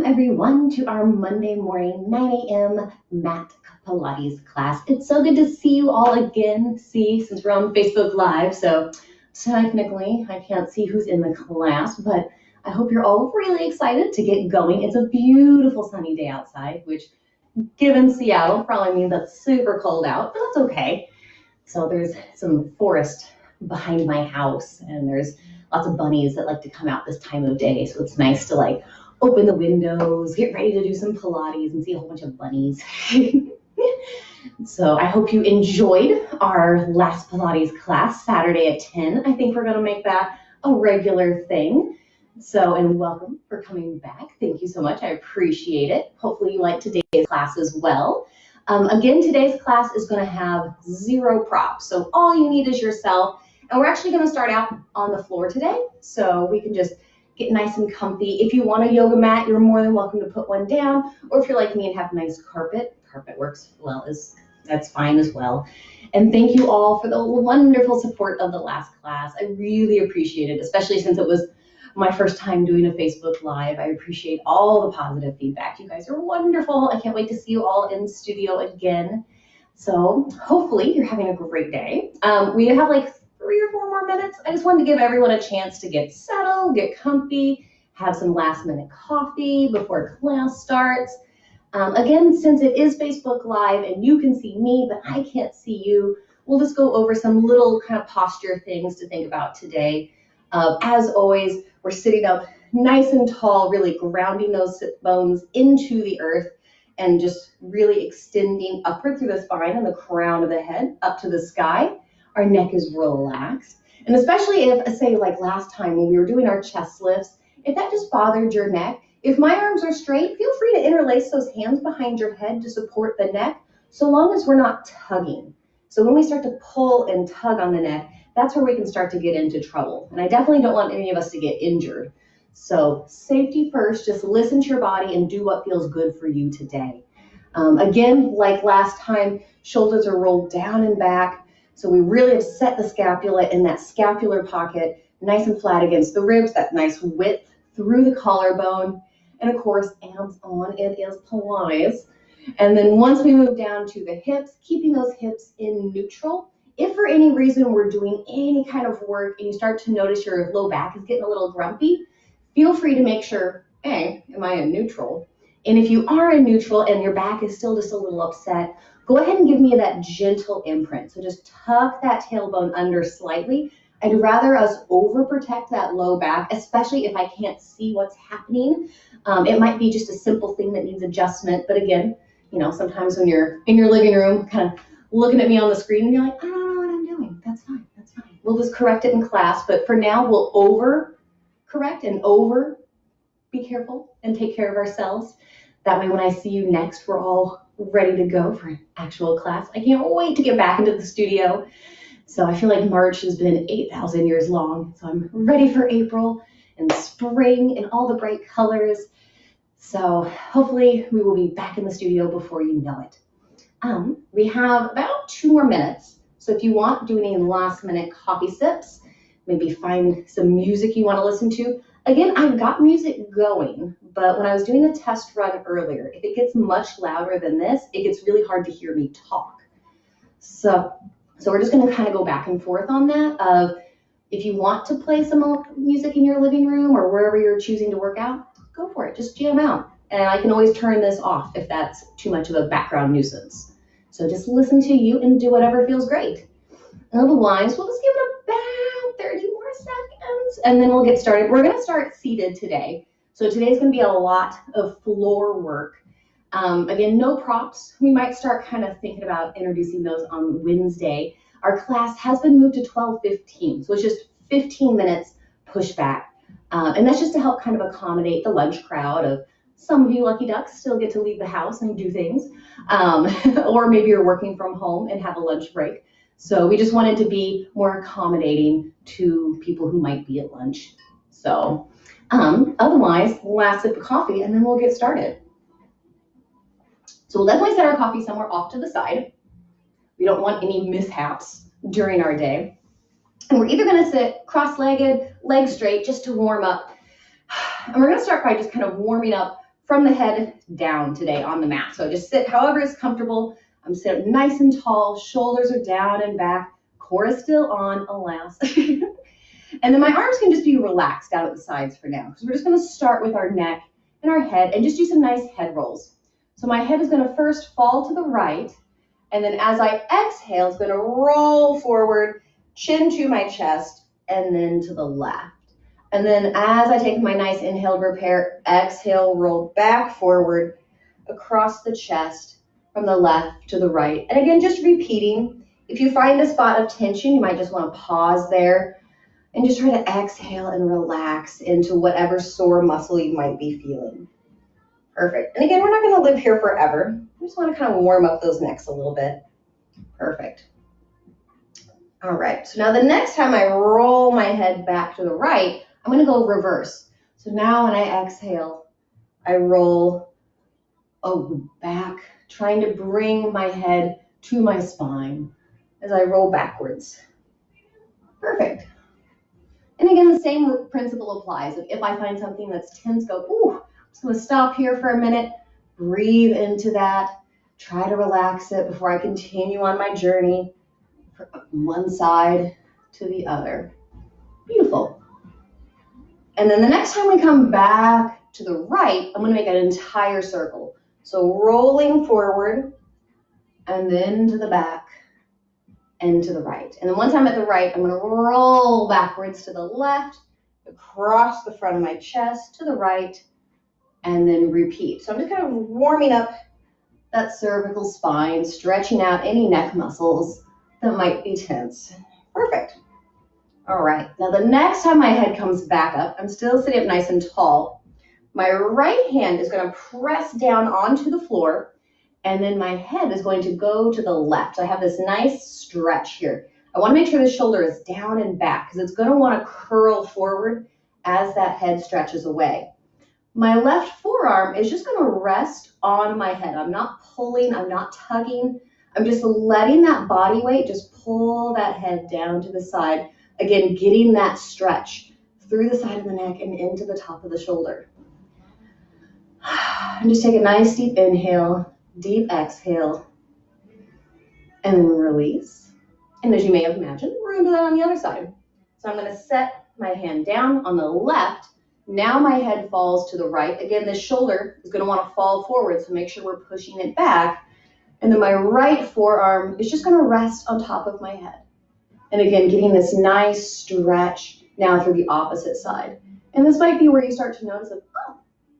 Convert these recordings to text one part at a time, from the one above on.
everyone to our Monday morning 9 a.m. mat Pilates class. It's so good to see you all again. Since we're on Facebook Live, so technically I can't see who's in the class, but I hope you're all really excited to get going. It's a beautiful sunny day outside, which given Seattle probably means it's super cold out, but that's okay. So there's some forest behind my house and there's lots of bunnies that like to come out this time of day. So it's nice to open the windows, get ready to do some Pilates and see a whole bunch of bunnies. So I hope you enjoyed our last Pilates class Saturday at 10. I think we're going to make that a regular thing. And welcome for coming back. Thank you so much. I appreciate it. Hopefully you like today's class as well. Again, today's class is going to have 0 props. So all you need is yourself. And we're actually going to start out on the floor today. So we can just get nice and comfy. If you want a yoga mat, you're more than welcome to put one down. Or if you're like me and have nice carpet works well, that's fine as well. And thank you all for the wonderful support of the last class. I really appreciate it, especially since it was my first time doing a Facebook Live. I appreciate all the positive feedback. You guys are wonderful. I can't wait to see you all in studio again. So hopefully you're having a great day. We have 3 or 4 more minutes. I just wanted to give everyone a chance to get settled, get comfy, have some last minute coffee before class starts. Again, since it is Facebook Live and you can see me, but I can't see you, we'll just go over some little kind of posture things to think about today. As always, we're sitting up nice and tall, really grounding those sit bones into the earth and just really extending upward through the spine and the crown of the head up to the sky. Our neck is relaxed. And especially if, say, like last time when we were doing our chest lifts, if that just bothered your neck, if my arms are straight, feel free to interlace those hands behind your head to support the neck, so long as we're not tugging. So when we start to pull and tug on the neck, that's where we can start to get into trouble. And I definitely don't want any of us to get injured. So safety first, just listen to your body and do what feels good for you today. Again, like last time, shoulders are rolled down and back. So we really have set the scapula in that scapular pocket, nice and flat against the ribs, that nice width through the collarbone. And of course, abs on, it is Pilates. And then once we move down to the hips, keeping those hips in neutral. If for any reason we're doing any kind of work and you start to notice your low back is getting a little grumpy, feel free to make sure, hey, am I in neutral? And if you are in neutral and your back is still just a little upset, go ahead and give me that gentle imprint. So just tuck that tailbone under slightly. I'd rather us overprotect that low back, especially if I can't see what's happening. It might be just a simple thing that needs adjustment. But again, sometimes when you're in your living room, kind of looking at me on the screen and you're like, I don't know what I'm doing. That's fine. We'll just correct it in class. But for now, we'll overcorrect and be careful and take care of ourselves. That way, when I see you next, we're all ready to go for an actual class. I can't wait to get back into the studio. So I feel like March has been 8,000 years long. So I'm ready for April and spring and all the bright colors. So hopefully we will be back in the studio before you know it. We have about 2 more minutes. So if you want, do any last minute coffee sips, maybe find some music you want to listen to. Again, I've got music going, but when I was doing the test run earlier, if it gets much louder than this, it gets really hard to hear me talk. So we're just going to kind of go back and forth on that of if you want to play some music in your living room or wherever you're choosing to work out, go for it. Just jam out. And I can always turn this off if that's too much of a background nuisance. So just listen to you and do whatever feels great. Otherwise, we'll just give it about 30 more seconds and then we'll get started. We're going to start seated today. So today's going to be a lot of floor work. Again, no props. We might start kind of thinking about introducing those on Wednesday. Our class has been moved to 12:15, so it's just 15 minutes pushback. And that's just to help kind of accommodate the lunch crowd of some of you lucky ducks still get to leave the house and do things. Or maybe you're working from home and have a lunch break. So we just wanted to be more accommodating to people who might be at lunch. So otherwise, last sip of coffee and then we'll get started. So we'll definitely set our coffee somewhere off to the side. We don't want any mishaps during our day. And we're either going to sit cross-legged, legs straight, just to warm up. And we're going to start by just kind of warming up from the head down today on the mat. So just sit however is comfortable. I'm sitting up nice and tall, shoulders are down and back, core is still on, alas. And then my arms can just be relaxed out at the sides for now, because we're just going to start with our neck and our head and just do some nice head rolls. So my head is going to first fall to the right, and then as I exhale, it's going to roll forward, chin to my chest, and then to the left. And then as I take my nice inhale, repair, exhale, roll back forward across the chest from the left to the right. And again, just repeating. If you find a spot of tension, you might just want to pause there and just try to exhale and relax into whatever sore muscle you might be feeling. Perfect. And again, we're not going to live here forever. We just want to kind of warm up those necks a little bit. Perfect. All right. So now the next time I roll my head back to the right, I'm going to go reverse. So now when I exhale, I roll back, trying to bring my head to my spine as I roll backwards. Perfect. And again, the same principle applies. If I find something that's tense, go, I'm just going to stop here for a minute, breathe into that, try to relax it before I continue on my journey from one side to the other. Beautiful. And then the next time we come back to the right, I'm going to make an entire circle. So rolling forward and then to the back and to the right. And then once I'm at the right, I'm going to roll backwards to the left, across the front of my chest to the right, and then repeat. So I'm just kind of warming up that cervical spine, stretching out any neck muscles that might be tense. Perfect. All right. Now the next time my head comes back up, I'm still sitting up nice and tall. My right hand is going to press down onto the floor, and then my head is going to go to the left. So I have this nice stretch here. I want to make sure the shoulder is down and back because it's going to want to curl forward as that head stretches away. My left forearm is just going to rest on my head. I'm not pulling, I'm not tugging. I'm just letting that body weight just pull that head down to the side. Again, getting that stretch through the side of the neck and into the top of the shoulder. And just take a nice deep inhale, deep exhale, and then release. And as you may have imagined, we're going to do that on the other side. So I'm going to set my hand down on the left. Now my head falls to the right. Again, this shoulder is going to want to fall forward, so make sure we're pushing it back. And then my right forearm is just going to rest on top of my head. And again, getting this nice stretch now through the opposite side. And this might be where you start to notice that,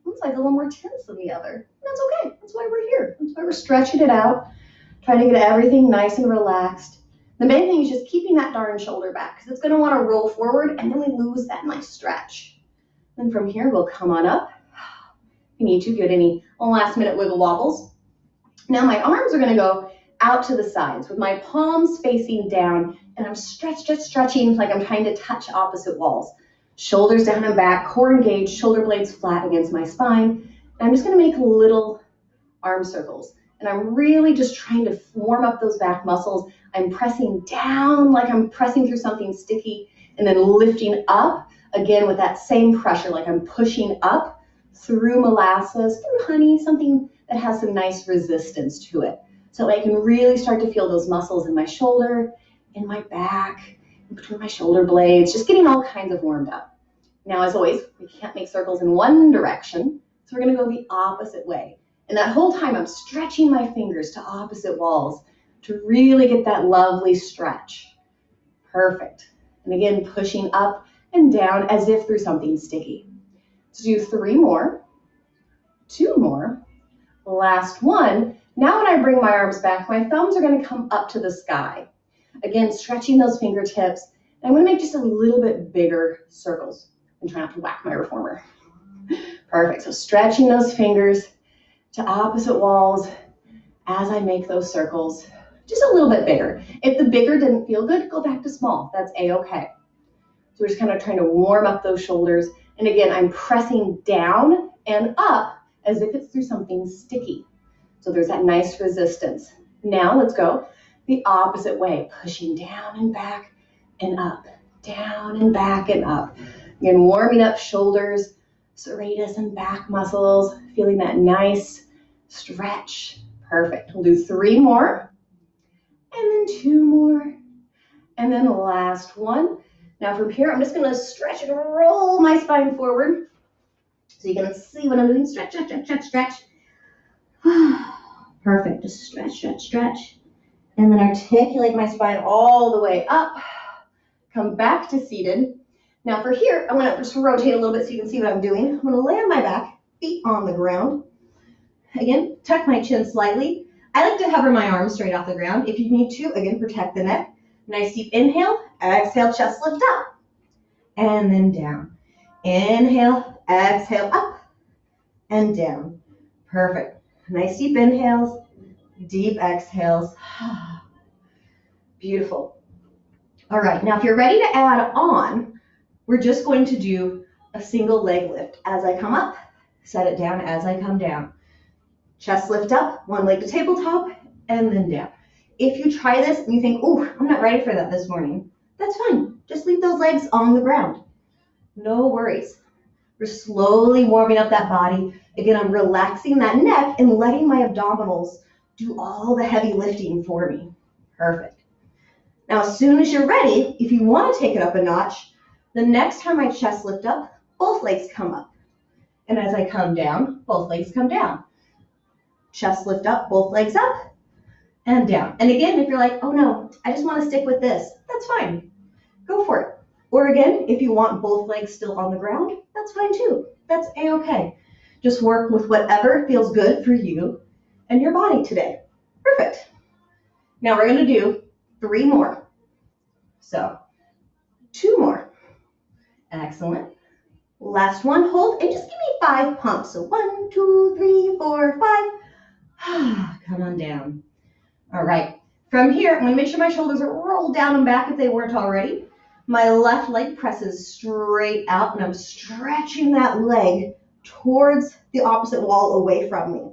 it's like a little more tense than the other. And that's okay. That's why we're here. That's why we're stretching it out, trying to get everything nice and relaxed. The main thing is just keeping that darn shoulder back because it's going to want to roll forward and then we lose that nice stretch. And from here, we'll come on up. If you need to, get any last minute wiggle wobbles. Now my arms are going to go out to the sides with my palms facing down, and I'm stretching like I'm trying to touch opposite walls. Shoulders down and back, core engaged, shoulder blades flat against my spine. And I'm just going to make little arm circles. And I'm really just trying to warm up those back muscles. I'm pressing down like I'm pressing through something sticky, and then lifting up again with that same pressure, like I'm pushing up through molasses, through honey, something that has some nice resistance to it. So I can really start to feel those muscles in my shoulder, in my back, in between my shoulder blades, just getting all kinds of warmed up. Now, as always, we can't make circles in one direction, so we're going to go the opposite way. And that whole time, I'm stretching my fingers to opposite walls to really get that lovely stretch. Perfect. And again, pushing up and down as if through something sticky. Let's do 3 more, 2 more, last one. Now when I bring my arms back, my thumbs are going to come up to the sky. Again, stretching those fingertips. And I'm going to make just a little bit bigger circles and try not to whack my reformer. Perfect. So stretching those fingers to opposite walls as I make those circles, just a little bit bigger. If the bigger didn't feel good, go back to small. That's a-okay. So we're just kind of trying to warm up those shoulders. And again, I'm pressing down and up as if it's through something sticky. So there's that nice resistance. Now let's go the opposite way, pushing down and back and up, down and back and up. Again, warming up shoulders, serratus and back muscles, feeling that nice stretch. Perfect. We'll do 3 more, and then 2 more, and then the last one. Now from here, I'm just gonna stretch and roll my spine forward so you can see what I'm doing. Stretch, stretch, stretch, stretch, stretch. Perfect. Just stretch, stretch, stretch. And then articulate my spine all the way up. Come back to seated. Now for here, I'm gonna just rotate a little bit so you can see what I'm doing. I'm gonna lay on my back, feet on the ground. Again, tuck my chin slightly. I like to hover my arms straight off the ground. If you need to, again, protect the neck. Nice deep inhale, exhale, chest lift up, and then down. Inhale, exhale, up, and down. Perfect. Nice deep inhales, deep exhales. Beautiful. All right, now if you're ready to add on, we're just going to do a single leg lift. As I come up, set it down as I come down. Chest lift up, one leg to tabletop, and then down. If you try this and you think, oh, I'm not ready for that this morning, that's fine. Just leave those legs on the ground. No worries. We're slowly warming up that body. Again, I'm relaxing that neck and letting my abdominals do all the heavy lifting for me. Perfect. Now, as soon as you're ready, if you want to take it up a notch, the next time I chest lift up, both legs come up. And as I come down, both legs come down. Chest lift up, both legs up and down. And again, if you're like, oh no, I just want to stick with this, that's fine. Go for it. Or again, if you want both legs still on the ground, that's fine too. That's a-okay. Just work with whatever feels good for you and your body today. Perfect. Now we're going to do 3 more. So 2 more. Excellent. Last one, hold, and just give me 5 pumps. So 1, 2, 3, 4, 5. Come on down. All right. From here, I'm going to make sure my shoulders are rolled down and back if they weren't already. My left leg presses straight out, and I'm stretching that leg towards the opposite wall away from me.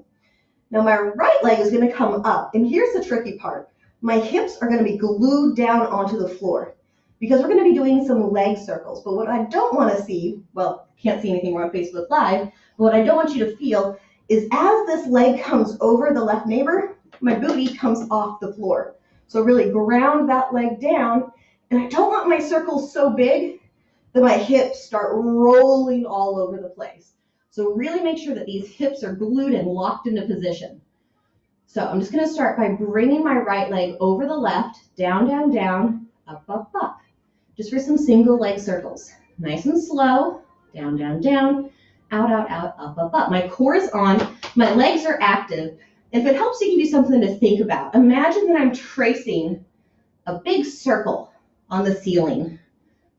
Now my right leg is going to come up, and here's the tricky part. My hips are going to be glued down onto the floor because we're going to be doing some leg circles. But what I don't want to see, well, can't see anything, we're on Facebook Live, but what I don't want you to feel is as this leg comes over the left neighbor, my booty comes off the floor. So really ground that leg down, and I don't want my circles so big that my hips start rolling all over the place. So really make sure that these hips are glued and locked into position. So I'm just going to start by bringing my right leg over the left, down, down, down, up, up, up. Just for some single leg circles. Nice and slow, down, down, down, out, out, out, up, up, up. My core is on, my legs are active. If it helps to give you something to think about, imagine that I'm tracing a big circle on the ceiling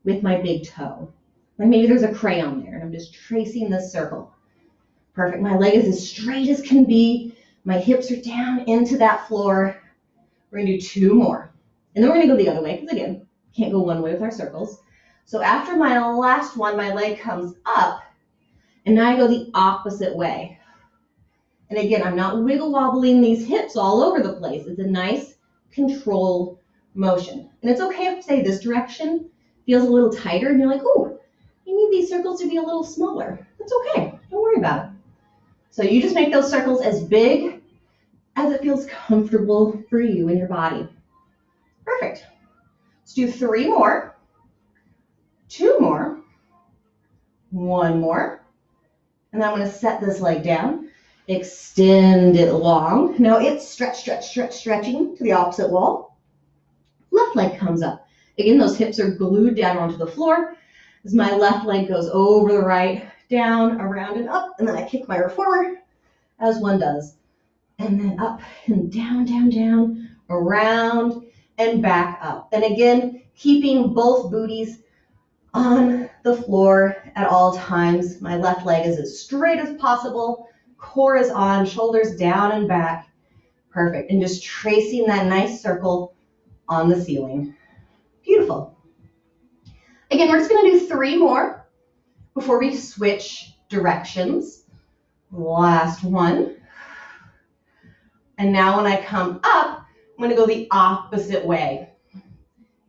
with my big toe. Like maybe there's a crayon there and I'm just tracing this circle. Perfect. My leg is as straight as can be. My hips are down into that floor. We're going to do 2 more. And then we're going to go the other way because, again, can't go one way with our circles. So after my last one, my leg comes up, and now I go the opposite way. And again, I'm not wiggle wobbling these hips all over the place. It's a nice controlled motion. And it's okay if, say, this direction feels a little tighter and you're like, oh, you need these circles to be a little smaller. That's okay. Don't worry about it. So you just make those circles as big as it feels comfortable for you and your body. Perfect. Let's do 3 more, 2 more, 1 more, and then I'm going to set this leg down, extend it long. Now it's stretching to the opposite wall. Left leg comes up. Again, those hips are glued down onto the floor as my left leg goes over the right, down, around, and up, and then I kick my reformer as one does. And then up and down, down, down, around, and back up. And again, keeping both booties on the floor at all times. My left leg is as straight as possible. Core is on, shoulders down and back. Perfect. And just tracing that nice circle on the ceiling. Beautiful. Again, we're just going to do 3 more before we switch directions. Last one. And now when I come up, I'm going to go the opposite way.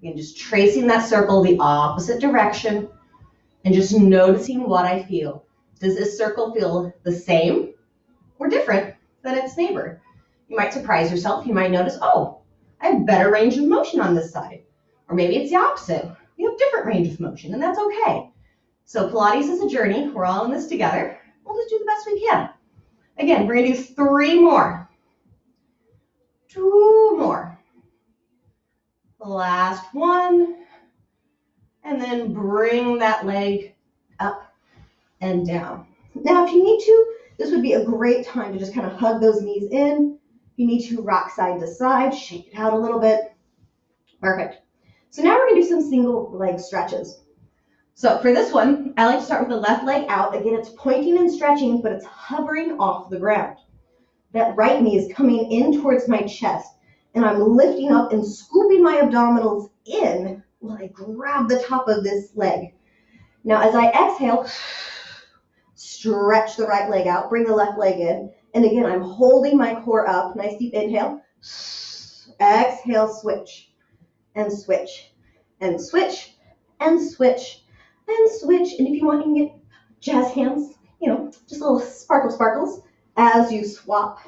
Again, just tracing that circle the opposite direction and just noticing what I feel. Does this circle feel the same or different than its neighbor? You might surprise yourself. You might notice, oh, I have better range of motion on this side. Or maybe it's the opposite. You have different range of motion, and that's okay. So Pilates is a journey. We're all in this together. We'll just do the best we can. Again, we're going to do 3 more. 2 more. Last one. And then bring that leg up and down. Now, if you need to, this would be a great time to just kind of hug those knees in. If you need to, rock side to side, shake it out a little bit. Perfect. So now we're going to do some single leg stretches. So for this one, I like to start with the left leg out. Again, it's pointing and stretching, but it's hovering off the ground. That right knee is coming in towards my chest, and I'm lifting up and scooping my abdominals in while I grab the top of this leg. Now, as I exhale, stretch the right leg out, bring the left leg in, and again, I'm holding my core up. Nice deep inhale. Exhale, switch, and switch, and switch, and switch, and switch. And if you want, you can get jazz hands, just little sparkles as you swap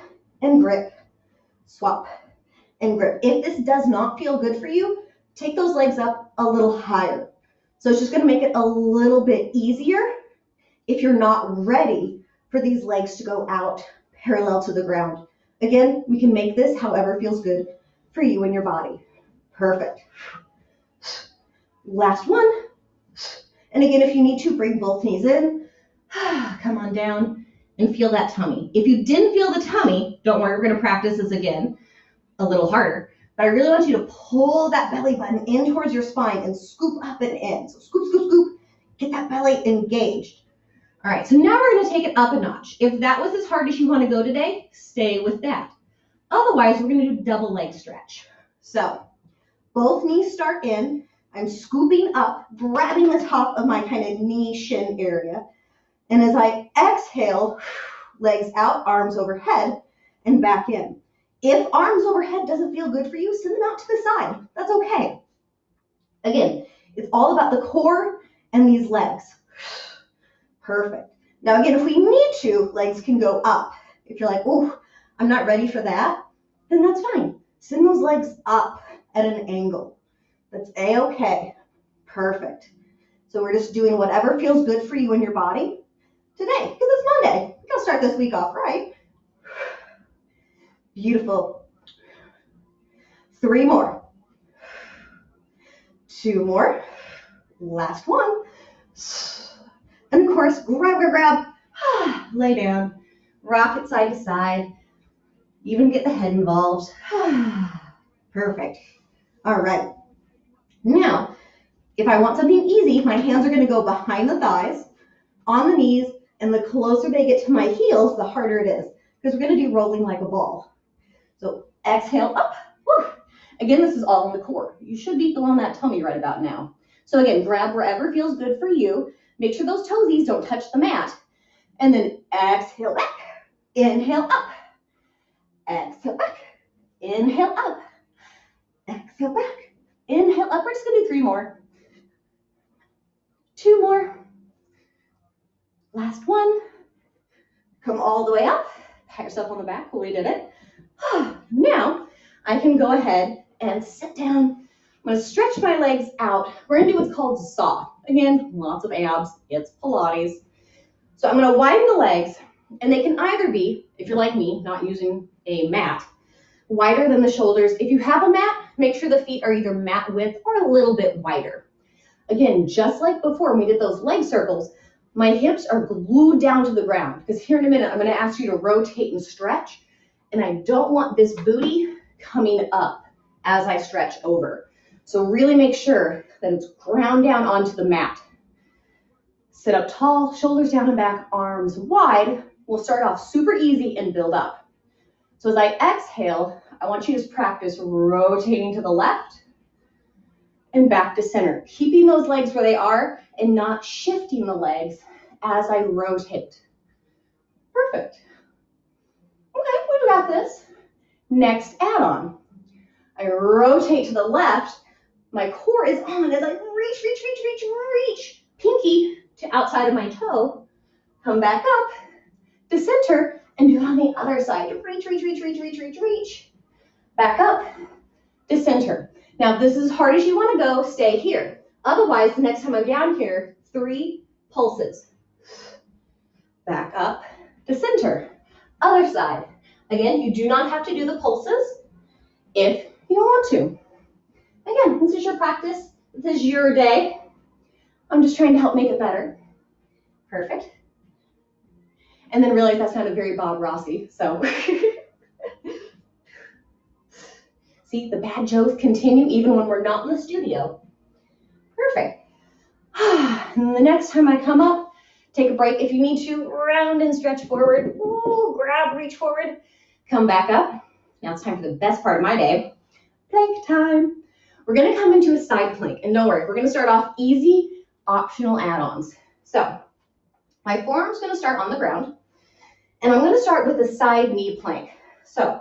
and grip, swap and grip. If this does not feel good for you, take those legs up a little higher. So it's just going to make it a little bit easier if you're not ready for these legs to go out parallel to the ground. Again, we can make this however feels good for you and your body. Perfect. Last one. And again, if you need to, bring both knees in. Come on down and feel that tummy. If you didn't feel the tummy, don't worry, we're going to practice this again a little harder. But I really want you to pull that belly button in towards your spine and scoop up and in. So scoop, scoop, scoop. Get that belly engaged. All right, so now we're going to take it up a notch. If that was as hard as you want to go today, stay with that. Otherwise, we're going to do double leg stretch. So both knees start in. I'm scooping up, grabbing the top of my kind of knee shin area. And as I exhale, legs out, arms overhead, and back in. If arms overhead doesn't feel good for you, send them out to the side. That's okay. Again, it's all about the core and these legs. Perfect. Now again, if we need to, legs can go up. If you're like, oh, I'm not ready for that, then that's fine. Send those legs up at an angle. That's A-okay. Perfect. So we're just doing whatever feels good for you and your body today, because it's Monday. We gotta start this week off right. Beautiful. 3 more. 2 more. Last one. And of course, grab. Lay down. Rock it side to side. Even get the head involved. Perfect. All right. Now, if I want something easy, my hands are going to go behind the thighs, on the knees, and the closer they get to my heels, the harder it is, because we're going to do rolling like a ball. So exhale up. Woo. Again, this is all in the core. You should be feeling that tummy right about now. So again, grab wherever feels good for you. Make sure those toesies don't touch the mat. And then exhale back. Inhale up. Exhale back. Inhale up. Exhale back. Inhale up. We're just going to do 3 more. 2 more. Last one. Come all the way up. Pat yourself on the back. We did it. Now I can go ahead and sit down. I'm going to stretch my legs out. We're going to do what's called saw. Again, lots of abs. It's Pilates. So I'm going to widen the legs, and they can either be, if you're like me, not using a mat, wider than the shoulders. If you have a mat, make sure the feet are either mat width or a little bit wider. Again, just like before when we did those leg circles, my hips are glued down to the ground, because here in a minute, I'm going to ask you to rotate and stretch, and I don't want this booty coming up as I stretch over. So really make sure that it's ground down onto the mat. Sit up tall, shoulders down and back, arms wide. We'll start off super easy and build up. So as I exhale, I want you to just practice rotating to the left and back to center, keeping those legs where they are and not shifting the legs as I rotate. Perfect. Okay, we've got this. Next add-on. I rotate to the left. My core is on as I reach, pinky to outside of my toe. Come back up to center and do it on the other side. Reach, reach, reach, reach, reach, reach, reach. Back up to center. Now, if this is as hard as you want to go, stay here. Otherwise, the next time I'm down here, 3 pulses. Back up to center. Other side. Again, you do not have to do the pulses if you don't want to. Again, this is your practice. This is your day. I'm just trying to help make it better. Perfect. And then realize that sounded very Bob Rossi, so. See, the bad jokes continue even when we're not in the studio. Perfect. And the next time I come up, take a break. If you need to, round and stretch forward. Ooh, grab, reach forward. Come back up. Now it's time for the best part of my day, plank time. We're gonna come into a side plank, and don't worry, we're gonna start off easy, optional add-ons. So, my forearm's gonna start on the ground, and I'm gonna start with a side knee plank. So,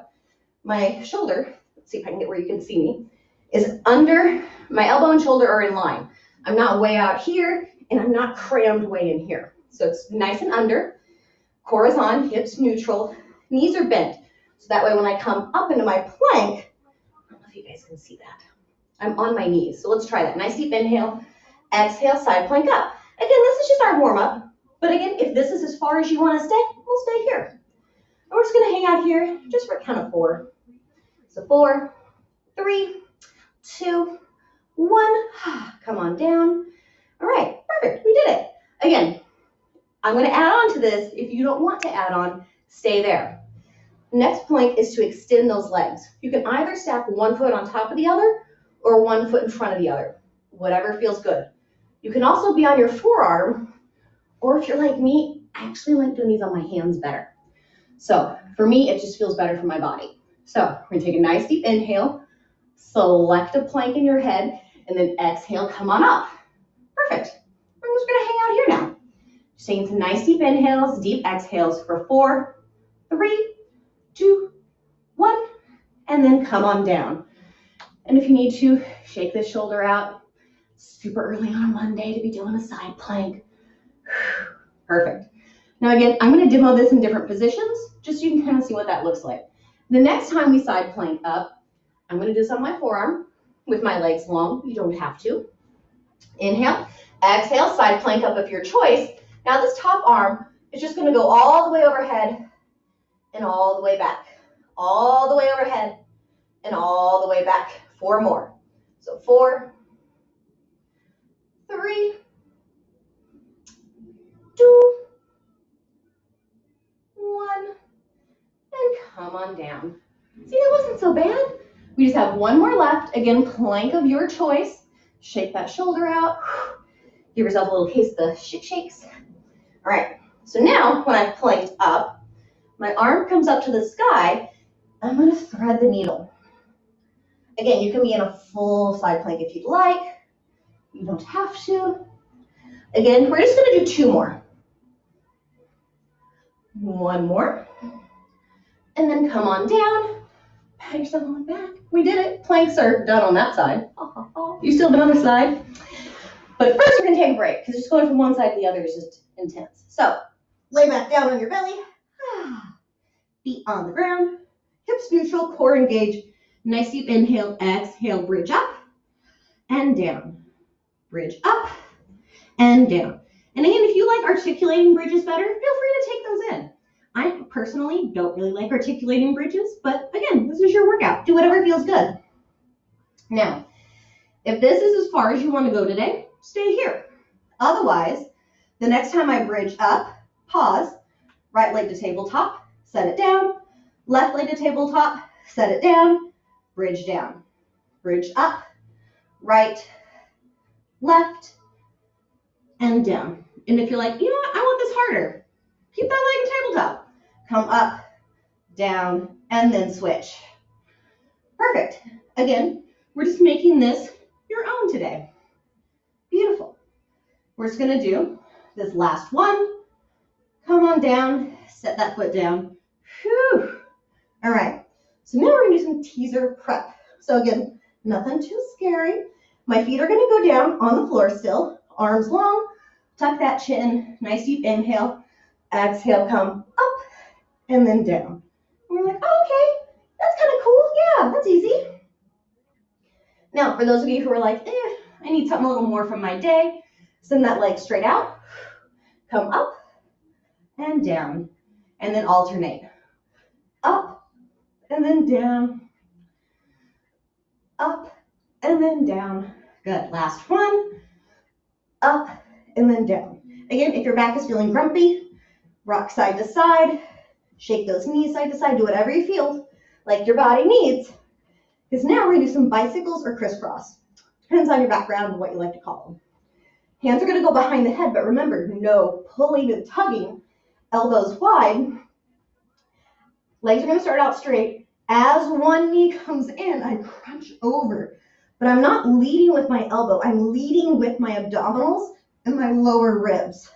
my shoulder, let's see if I can get where you can see me, is under, my elbow and shoulder are in line. I'm not way out here, and I'm not crammed way in here. So it's nice and under, core is on, hips neutral, knees are bent. So that way when I come up into my plank, I don't know if you guys can see that. I'm on my knees. So let's try that. Nice deep inhale, exhale, side plank up. Again, this is just our warm up. But again, if this is as far as you want to stay, we'll stay here. And we're just going to hang out here just for a count of 4. So 4, 3, 2, 1. Come on down. All right, perfect. We did it. Again, I'm going to add on to this. If you don't want to add on, stay there. Next plank is to extend those legs. You can either stack one foot on top of the other or one foot in front of the other, whatever feels good. You can also be on your forearm, or if you're like me, I actually like doing these on my hands better. So for me, it just feels better for my body. So we're gonna take a nice deep inhale, select a plank in your head, and then exhale, come on up. Perfect. We're just gonna hang out here now. Just taking some nice deep inhales, deep exhales for 4, 3, 2, 1, and then come on down. And if you need to, shake this shoulder out. Super early on a Monday to be doing a side plank. Perfect. Now again, I'm going to demo this in different positions, just so you can kind of see what that looks like. The next time we side plank up, I'm going to do this on my forearm with my legs long. You don't have to. Inhale, exhale, side plank up of your choice. Now this top arm is just going to go all the way overhead and all the way back. All the way overhead and all the way back. 4 more. So 4, 3, 2, 1, and come on down. See, that wasn't so bad. We just have 1 more left. Again, plank of your choice. Shake that shoulder out. Give yourself a little case of the shit shakes. All right, so now when I've planked up, my arm comes up to the sky. I'm going to thread the needle. Again, you can be in a full side plank if you'd like. You don't have to. Again, we're just going to do 2 more. 1 more. And then come on down. Pat yourself on the back. We did it. Planks are done on that side. You still have another side. But first we're going to take a break because just going from one side to the other is just intense. So lay back down on your belly. Feet on the ground. Hips neutral, core engaged. Nice deep inhale, exhale, bridge up and down. Bridge up and down. And again, if you like articulating bridges better, feel free to take those in. I personally don't really like articulating bridges, but again, this is your workout. Do whatever feels good. Now, if this is as far as you want to go today, stay here. Otherwise, the next time I bridge up, pause, right leg to tabletop, set it down, left leg to tabletop, set it down, bridge down, bridge up, right, left, and down. And if you're like, you know what, I want this harder, keep that leg in tabletop. Come up, down, and then switch. Perfect. Again, we're just making this your own today. Beautiful. We're just going to do this last one. Come on down, set that foot down. Whew. All right. So now we're going to do some teaser prep. So again, nothing too scary. My feet are going to go down on the floor still, arms long, tuck that chin, nice deep inhale, Exhale, come up and then down. And we're like, oh, okay, that's kind of cool. Yeah, that's easy. Now, for those of you who are like, I need something a little more from my day, send that leg straight out, come up and down, and then alternate. Up and then down, up and then down. Good, last one, up and then down. Again, if your back is feeling grumpy, rock side to side, shake those knees side to side, do whatever you feel like your body needs. Because now we're gonna do some bicycles or crisscross. Depends on your background and what you like to call them. Hands are gonna go behind the head, but remember, no pulling and tugging, elbows wide. Legs are gonna start out straight. As one knee comes in, I crunch over. But I'm not leading with my elbow, I'm leading with my abdominals and my lower ribs.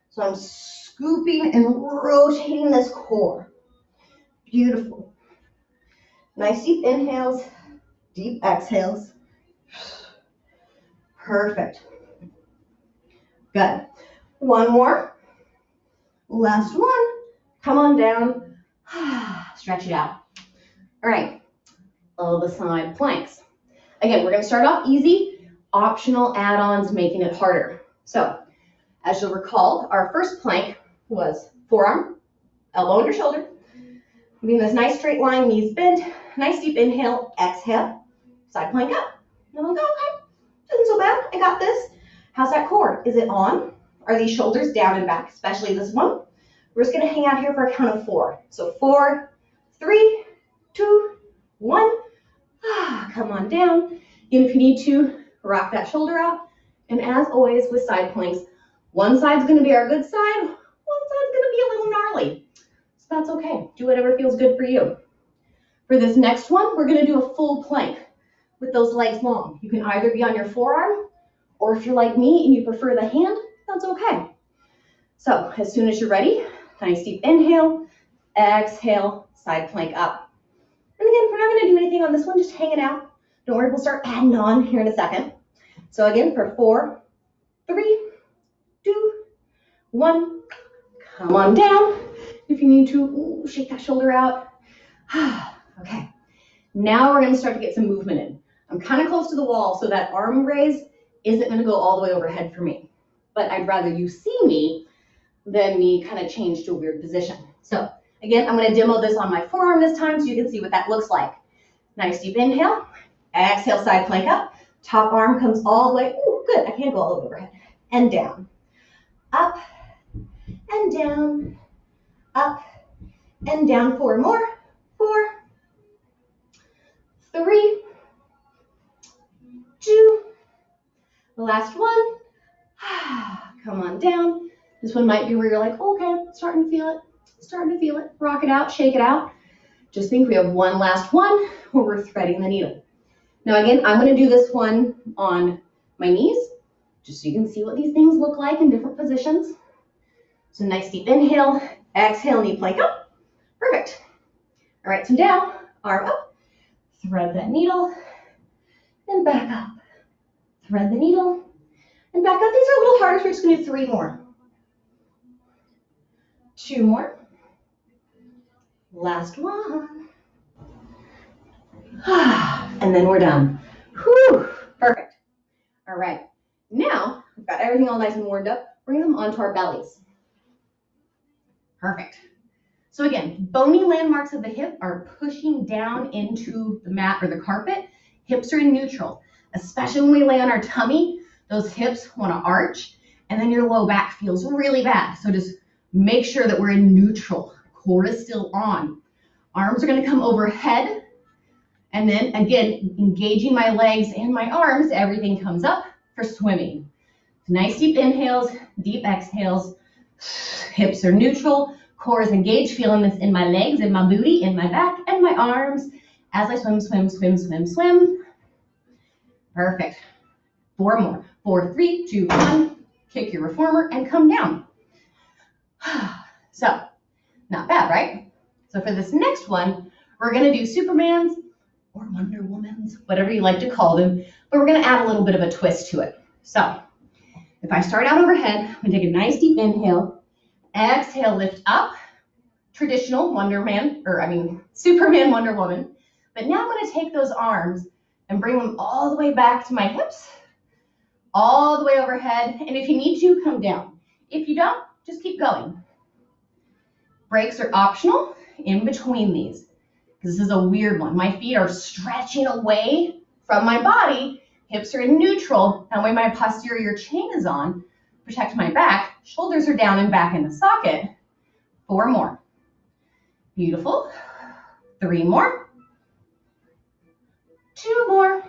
So I'm scooping and rotating this core. Beautiful. Nice deep inhales, deep exhales. Perfect. Good. One more. Last one. Come on down. Stretch it out. All right. All the side planks. Again, we're going to start off easy. Optional add-ons making it harder. So, as you'll recall, our first plank was forearm, elbow under shoulder. Being this nice straight line, knees bent. Nice deep inhale, exhale, side plank up. And I'm like, oh, okay, isn't so bad. I got this. How's that core? Is it on? Are these shoulders down and back, especially this one? We're just going to hang out here for a count of 4. So 4, 3, 2, 1. Come on down. And if you need to, rock that shoulder out. And as always with side planks, one side's going to be our good side, one side's going to be a little gnarly. So that's okay. Do whatever feels good for you. For this next one, we're going to do a full plank with those legs long. You can either be on your forearm, or if you're like me and you prefer the hand, that's okay. So as soon as you're ready, nice deep inhale, exhale, side plank up. And again, we're not going to do anything on this one, just hang it out. Don't worry, we'll start adding on here in a second. So again, for 4, 3, 2, 1, come on down. If you need to, shake that shoulder out. Okay, now we're going to start to get some movement in. I'm kind of close to the wall, so that arm raise isn't going to go all the way overhead for me. But I'd rather you see me than me kind of change to a weird position. So again, I'm going to demo this on my forearm this time so you can see what that looks like. Nice deep inhale, exhale, side plank up. Top arm comes all the way, ooh, good, I can't go all the way overhead. And down, up and down, up and down. 4 more, 4, 3, 2, the last one. Come on down. This one might be where you're like, okay, starting to feel it, rock it out, shake it out. Just think we have one last one where we're threading the needle. Now again, I'm going to do this one on my knees, just so you can see what these things look like in different positions. So nice deep inhale, exhale, knee plank up. Perfect. All right, so down, arm up, thread that needle, and back up. Thread the needle, and back up. These are a little harder, so we're just going to do 3 more. 2 more. Last one. And then we're done. Whew, perfect. All right, now we've got everything all nice and warmed up. Bring them onto our bellies. Perfect. So again, bony landmarks of the hip are pushing down into the mat or the carpet. Hips are in neutral, especially when we lay on our tummy. Those hips want to arch, and then your low back feels really bad. So just make sure that we're in neutral. Core is still on. Arms are going to come overhead. And then again, engaging my legs and my arms, everything comes up for swimming. Nice deep inhales, deep exhales. Hips are neutral. Core is engaged. Feeling this in my legs, in my booty, in my back, and my arms as I swim, swim, swim, swim, swim. Perfect. 4 more. 4, 3, 2, 1. Kick your reformer and come down. So, not bad, right? So for this next one, we're going to do Superman's or Wonder Woman's, whatever you like to call them, but we're going to add a little bit of a twist to it. So, If I start out overhead, I'm gonna take a nice deep inhale, exhale, lift up, traditional Superman, Wonder Woman. But now I'm gonna take those arms and bring them all the way back to my hips, all the way overhead. And if you need to, come down. If you don't, just keep going. Breaks are optional in between these, because this is a weird one. My feet are stretching away from my body. Hips are in neutral. That way my posterior chain is on. Protect my back. Shoulders are down and back in the socket. 4 more. Beautiful. 3 more. 2 more.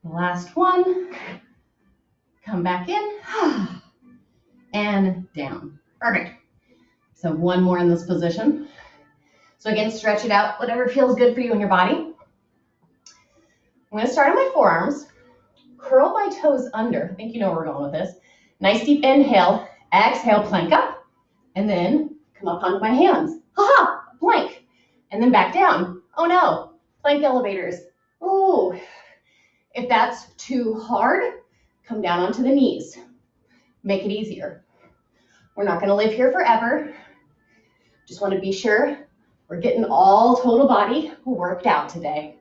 Last one. Come back in. And down. Perfect. So 1 more in this position. So again, stretch it out, whatever feels good for you in your body. I'm going to start on my forearms. Curl my toes under. I think you know where we're going with this. Nice deep inhale. Exhale, plank up. And then come up onto my hands. Ha-ha, plank. And then back down. Oh no, plank elevators. Oh, if that's too hard, come down onto the knees. Make it easier. We're not going to live here forever. Just want to be sure we're getting all total body worked out today.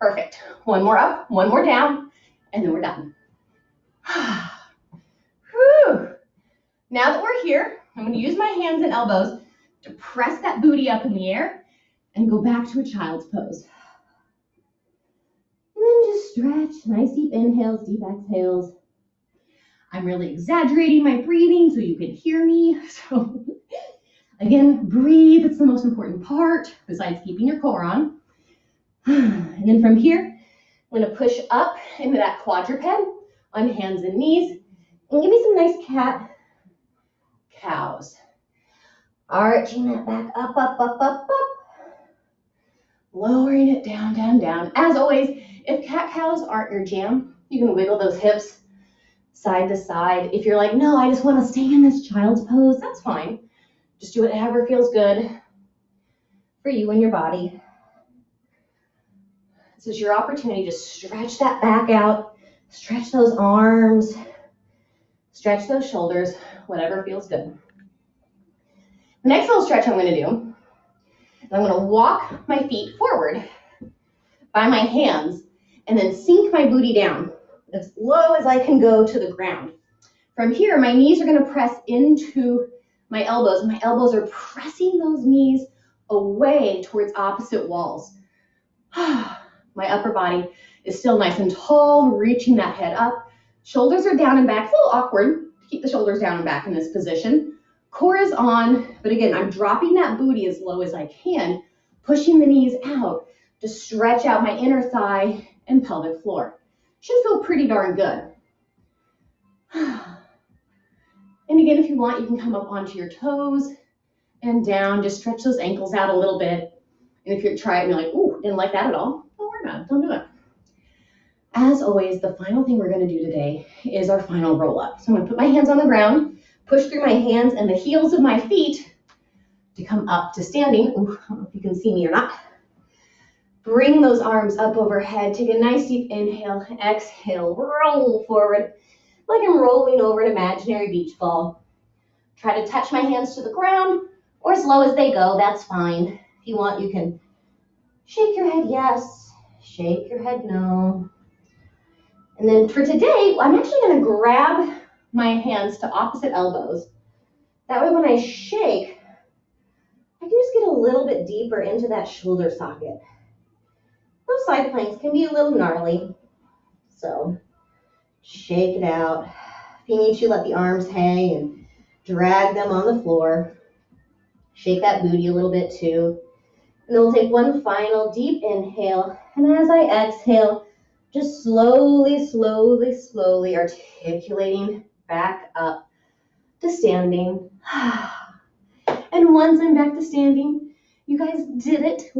Perfect. 1 more up, 1 more down, and then we're done. Whew. Now that we're here, I'm going to use my hands and elbows to press that booty up in the air and go back to a child's pose. And then just stretch. Nice deep inhales, deep exhales. I'm really exaggerating my breathing so you can hear me. So again, breathe. It's the most important part besides keeping your core on. And then from here, I'm going to push up into that quadruped on hands and knees. And give me some nice cat cows. Arching that back up, up, up, up, up. Lowering it down, down, down. As always, if cat cows aren't your jam, you can wiggle those hips side to side. If you're like, no, I just want to stay in this child's pose, that's fine. Just do whatever feels good for you and your body. This is your opportunity to stretch that back out, stretch those arms, stretch those shoulders, whatever feels good. The next little stretch I'm going to do is I'm going to walk my feet forward by my hands and then sink my booty down as low as I can go to the ground. From here, my knees are going to press into my elbows, and my elbows are pressing those knees away towards opposite walls. My upper body is still nice and tall, reaching that head up. Shoulders are down and back. It's a little awkward to keep the shoulders down and back in this position. Core is on, but again, I'm dropping that booty as low as I can, pushing the knees out to stretch out my inner thigh and pelvic floor. Should feel pretty darn good. And again, if you want, you can come up onto your toes and down. Just stretch those ankles out a little bit. And if you try it and you're like, ooh, didn't like that at all, don't worry about it. Don't do it. As always, the final thing we're going to do today is our final roll up. So I'm going to put my hands on the ground, push through my hands and the heels of my feet to come up to standing. Ooh, I don't know if you can see me or not. Bring those arms up overhead. Take a nice deep inhale. Exhale. Roll forward like I'm rolling over an imaginary beach ball. Try to touch my hands to the ground or as low as they go. That's fine. If you want, you can shake your head yes, shake your head no. And then for today, I'm actually going to grab my hands to opposite elbows. That way when I shake, I can just get a little bit deeper into that shoulder socket. Those side planks can be a little gnarly, so shake it out. If you need to, let the arms hang and drag them on the floor. Shake that booty a little bit too. And then we'll take one final deep inhale, and as I exhale, just slowly, slowly, slowly articulating back up to standing. And once I'm back to standing, you guys did it.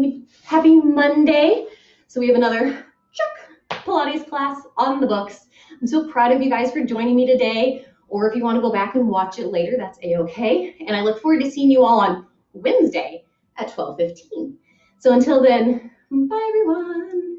Happy Monday. So we have another Pilates class on the books. I'm so proud of you guys for joining me today. Or if you want to go back and watch it later, that's a-okay. And I look forward to seeing you all on Wednesday at 12:15. So until then, bye everyone.